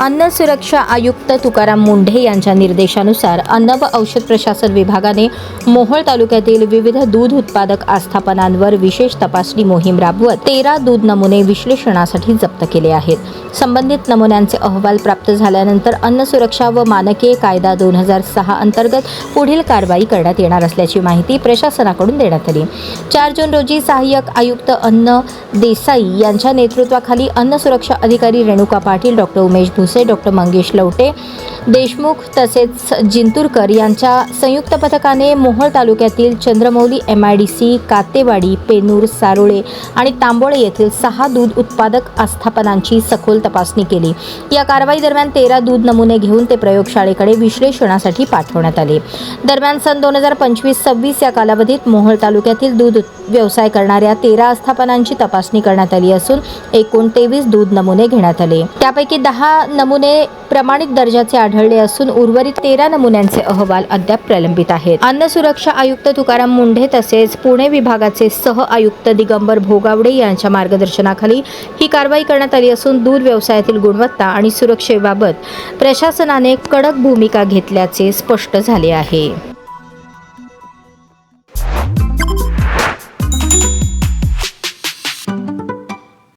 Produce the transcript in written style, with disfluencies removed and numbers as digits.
अन्न सुरक्षा आयुक्त तुकाराम मुंढे यांच्या निर्देशानुसार अन्न व औषध प्रशासन विभागाने मोहोळ तालुक्यातील विविध दूध उत्पादक आस्थापनांवर विशेष तपासणी मोहीम राबवत 13 दूध नमुने विश्लेषणासाठी जप्त केले आहेत। संबंधित नमुन्यांचे अहवाल प्राप्त झाल्यानंतर अन्न सुरक्षा व मानके कायदा 2006 अंतर्गत पुढील कारवाई करण्यात येणार असल्याची माहिती प्रशासनाकडून देण्यात आली। 4 जून रोजी सहाय्यक आयुक्त अन्न देसाई यांच्या नेतृत्वाखाली अन्न सुरक्षा अधिकारी रेणुका पाटील, डॉक्टर उमेश भुसे, डॉक्टर मंगेश लवटे देशमुख तसेच जिंतूरकर यांच्या संयुक्त पथकाने मोहोळ तालुक्यातील चंद्रमौली MIDC, कातेवाडी, पेनूर, सारोळे आणि तांबोळे येथील 6 दूध उत्पादक आस्थापनांची सखोल तपासणी केली। या कारवाई दरम्यान 13 दूध नमुने घेऊन ते प्रयोगशाळेकडे विश्लेषणासाठी पाठवण्यात आले। दरम्यान सन 2025-26 या कालावधीत मोहोळ तालुक्यातील दूध व्यवसाय करणाऱ्या 13 आस्थापनांची तपासणी करण्यात आली असून एकूण 23 दूध नमुने घेण्यात आले। त्यापैकी 10 नमुने प्रमाणित दर्जाचे आढळले असून उर्वरित 13 नमुन्यांचे अहवाल अद्याप प्रलंबित आहेत। अन्न सुरक्षा आयुक्त तुकाराम मुंढे तसेच पुणे विभागाचे सह आयुक्त दिगंबर भोगावडे यांच्या मार्गदर्शनाखाली ही कारवाई करण्यात आली असून दूध व्यवसायातील गुणवत्ता आणि सुरक्षेबाबत प्रशासनाने कडक भूमिका घेतल्याचे स्पष्ट झाले आहे।